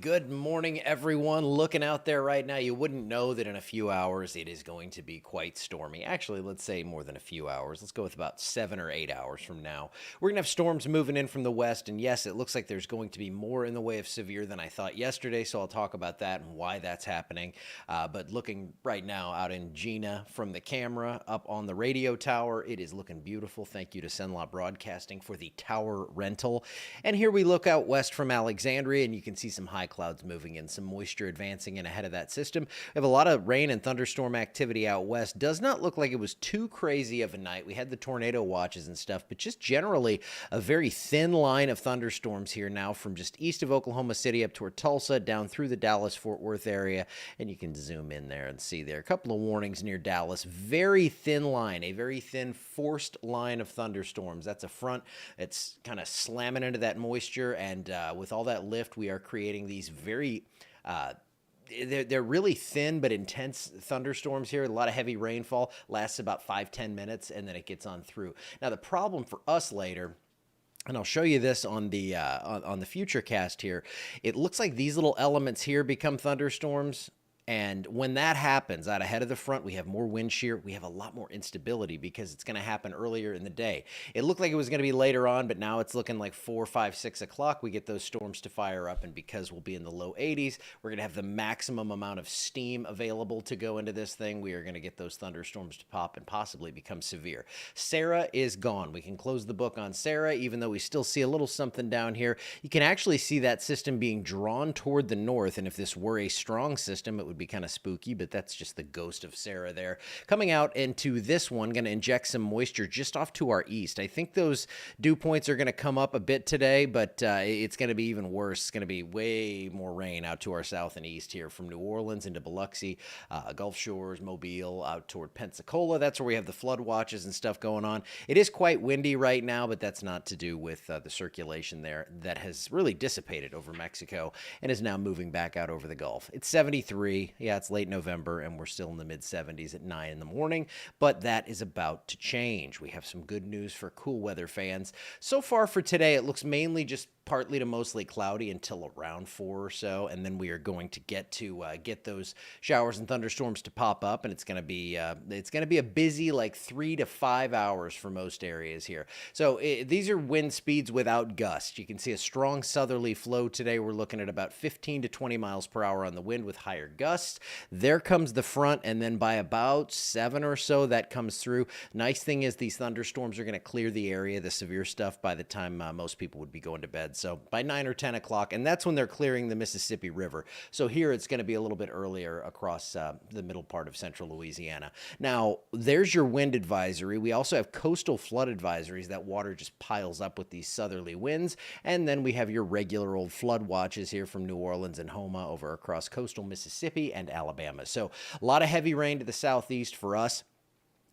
Good morning, everyone. Looking out there right now, you wouldn't know that in a few hours it is going to be quite stormy. Actually, let's say more than a few hours. Let's go with about 7 or 8 hours from now. We're going to have storms moving in from the west, and yes, it looks like there's going to be more in the way of severe than I thought yesterday, so I'll talk about that and why that's happening. But looking right now out in Gina from the camera up on the radio tower, it is looking beautiful. Thank you to Cenla Broadcasting for the tower rental. And here we look out west from Alexandria, and you can see some high clouds moving in, some moisture advancing in ahead of that system. We have a lot of rain and thunderstorm activity out west. Does not look like it was too crazy of a night. We had the tornado watches and stuff, but just generally a very thin line of thunderstorms here now from just east of Oklahoma City up toward Tulsa, down through the Dallas-Fort Worth area, and you can zoom in there and see there. A couple of warnings near Dallas. Very thin line, a very thin forced line of thunderstorms. That's a front that's kind of slamming into that moisture, and with all that lift, we are creating these very they're really thin but intense thunderstorms here. A lot of heavy rainfall, lasts about 5-10 minutes, and then it gets on through. Now the problem for us later, and I'll show you this on the future cast here, it looks like these little elements here become thunderstorms. And when that happens, out ahead of the front, we have more wind shear. We have a lot more instability because it's going to happen earlier in the day. It looked like it was going to be later on, but now it's looking like 4, 5, 6 o'clock. We get those storms to fire up, and because we'll be in the low 80s, we're going to have the maximum amount of steam available to go into this thing. We are going to get those thunderstorms to pop and possibly become severe. Sarah is gone. We can close the book on Sarah, even though we still see a little something down here. You can actually see that system being drawn toward the north, and if this were a strong system, it would be kind of spooky, but that's just the ghost of Sarah there. Coming out into this one, going to inject some moisture just off to our east. I think those dew points are going to come up a bit today, but it's going to be even worse. It's going to be way more rain out to our south and east here from New Orleans into Biloxi, Gulf Shores, Mobile, out toward Pensacola. That's where we have the flood watches and stuff going on. It is quite windy right now, but that's not to do with the circulation there that has really dissipated over Mexico and is now moving back out over the Gulf. It's 73. Yeah, it's late November, and we're still in the mid-70s at 9 in the morning, but that is about to change. We have some good news for cool weather fans. So far for today, it looks mainly just partly to mostly cloudy until around 4 or so, and then we are going to get those showers and thunderstorms to pop up, and it's going to be a busy like 3 to 5 hours for most areas here. So these are wind speeds without gusts. You can see a strong southerly flow today. We're looking at about 15 to 20 miles per hour on the wind with higher gusts. There comes the front, and then by about 7 or so, that comes through. Nice thing is these thunderstorms are going to clear the area, the severe stuff, by the time most people would be going to bed. So by 9 or 10 o'clock, and that's when they're clearing the Mississippi River. So here it's going to be a little bit earlier across the middle part of central Louisiana. Now, there's your wind advisory. We also have coastal flood advisories. That water just piles up with these southerly winds. And then we have your regular old flood watches here from New Orleans and Houma over across coastal Mississippi and Alabama. So a lot of heavy rain to the southeast for us.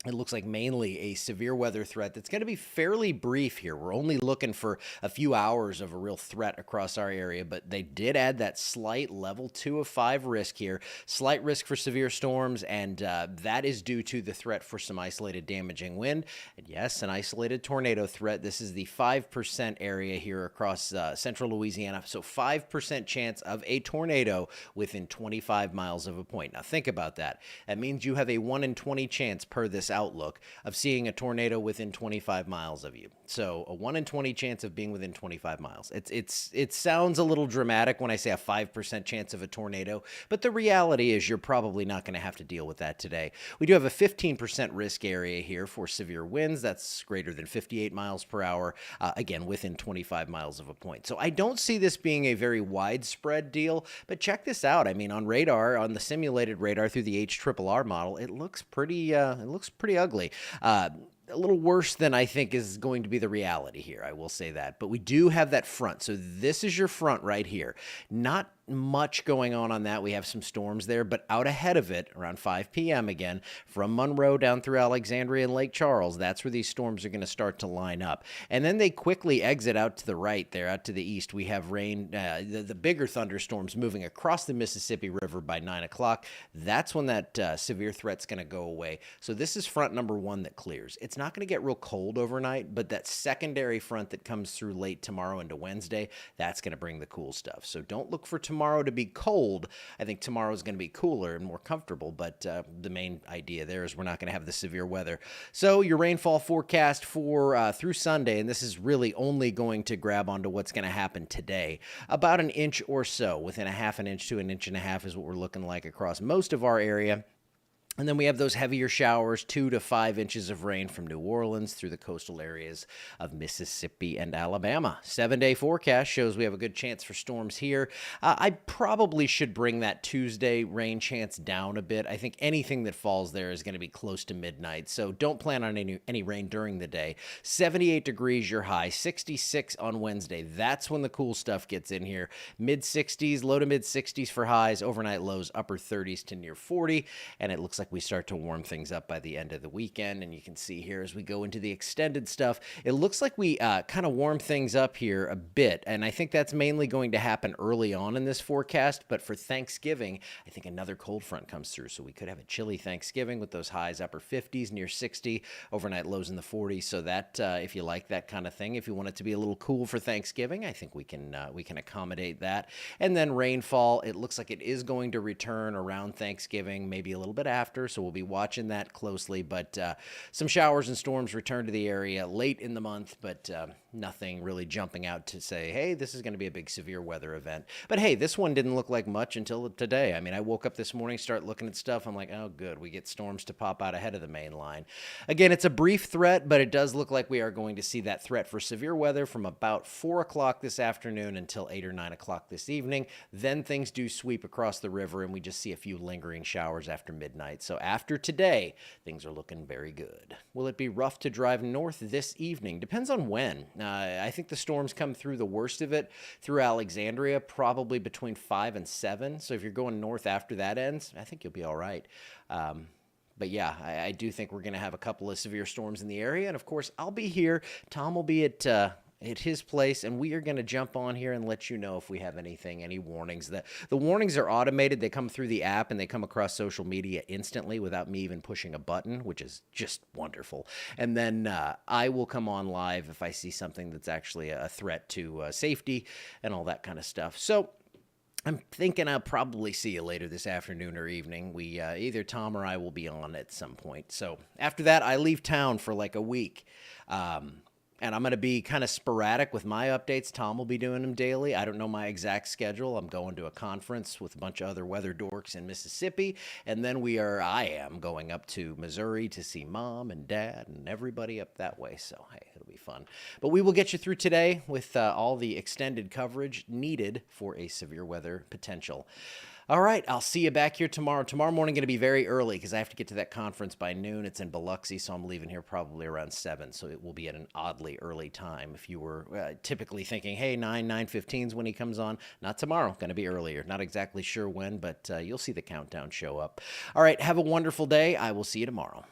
It looks like mainly a severe weather threat that's going to be fairly brief here. We're only looking for a few hours of a real threat across our area, but they did add that slight level 2 of 5 risk here. Slight risk for severe storms, and that is due to the threat for some isolated damaging wind. And yes, an isolated tornado threat. This is the 5% area here across central Louisiana. So 5% chance of a tornado within 25 miles of a point. Now think about that. That means you have a 1 in 20 chance per this outlook of seeing a tornado within 25 miles of you. So a 1 in 20 chance of being within 25 miles. It sounds a little dramatic when I say a 5% chance of a tornado, but the reality is you're probably not going to have to deal with that today. We do have a 15% risk area here for severe winds. That's greater than 58 miles per hour, again, within 25 miles of a point. So I don't see this being a very widespread deal, but check this out. I mean, on radar, on the simulated radar through the HRRR model, it looks pretty ugly. A little worse than I think is going to be the reality here. I will say that. But we do have that front. So this is your front right here. Not much going on that. We have some storms there, but out ahead of it, around 5 p.m. again, from Monroe down through Alexandria and Lake Charles, that's where these storms are going to start to line up. And then they quickly exit out to the right there, out to the east. We have rain, the bigger thunderstorms moving across the Mississippi River by 9 o'clock. That's when that severe threat's going to go away. So this is front number 1 that clears. It's not going to get real cold overnight, but that secondary front that comes through late tomorrow into Wednesday, that's going to bring the cool stuff. So don't look for tomorrow tomorrow to be cold. I think tomorrow is going to be cooler and more comfortable, but the main idea there is we're not going to have the severe weather. So your rainfall forecast for through Sunday, and this is really only going to grab onto what's going to happen today, about an inch or so, within a half an inch to an inch and a half is what we're looking like across most of our area. And then we have those heavier showers, 2 to 5 inches of rain from New Orleans through the coastal areas of Mississippi and Alabama. 7-day forecast shows we have a good chance for storms here. I probably should bring that Tuesday rain chance down a bit. I think anything that falls there is going to be close to midnight, so don't plan on any rain during the day. 78 degrees your high, 66 on Wednesday. That's when the cool stuff gets in here. Mid-60s, low to mid-60s for highs, overnight lows, upper 30s to near 40, and it looks like we start to warm things up by the end of the weekend. And you can see here as we go into the extended stuff, it looks like we kind of warm things up here a bit. And I think that's mainly going to happen early on in this forecast. But for Thanksgiving, I think another cold front comes through. So we could have a chilly Thanksgiving with those highs upper 50s, near 60, overnight lows in the 40s. So that if you like that kind of thing, if you want it to be a little cool for Thanksgiving, I think we can accommodate that. And then rainfall, it looks like it is going to return around Thanksgiving, maybe a little bit after. So we'll be watching that closely, but some showers and storms return to the area late in the month, but nothing really jumping out to say, hey, this is going to be a big severe weather event. But hey, this one didn't look like much until today. I mean, I woke up this morning, start looking at stuff. I'm like, oh, good. We get storms to pop out ahead of the main line. Again, it's a brief threat, but it does look like we are going to see that threat for severe weather from about 4 o'clock this afternoon until 8 or 9 o'clock this evening. Then things do sweep across the river, and we just see a few lingering showers after midnight. So after today, things are looking very good. Will it be rough to drive north this evening? Depends on when. I think the storms come through the worst of it through Alexandria, probably between 5 and 7. So if you're going north after that ends, I think you'll be all right. But yeah, I do think we're going to have a couple of severe storms in the area. And of course, I'll be here. Tom will be at his place, and we are going to jump on here and let you know if we have any warnings. The warnings are automated. They come through the app, and they come across social media instantly without me even pushing a button, which is just wonderful. And then I will come on live if I see something that's actually a threat to safety and all that kind of stuff. So I'm thinking I'll probably see you later this afternoon or evening. We either Tom or I will be on at some point. So after that, I leave town for like a week. And I'm going to be kind of sporadic with my updates. Tom will be doing them daily. I don't know my exact schedule. I'm going to a conference with a bunch of other weather dorks in Mississippi. And then I am going up to Missouri to see Mom and Dad and everybody up that way. So, hey, it'll be fun. But we will get you through today with all the extended coverage needed for a severe weather potential. All right, I'll see you back here tomorrow. Tomorrow morning going to be very early because I have to get to that conference by noon. It's in Biloxi, so I'm leaving here probably around 7, so it will be at an oddly early time. If you were typically thinking, hey, 9:15 is when he comes on, not tomorrow, going to be earlier. Not exactly sure when, but you'll see the countdown show up. All right, have a wonderful day. I will see you tomorrow.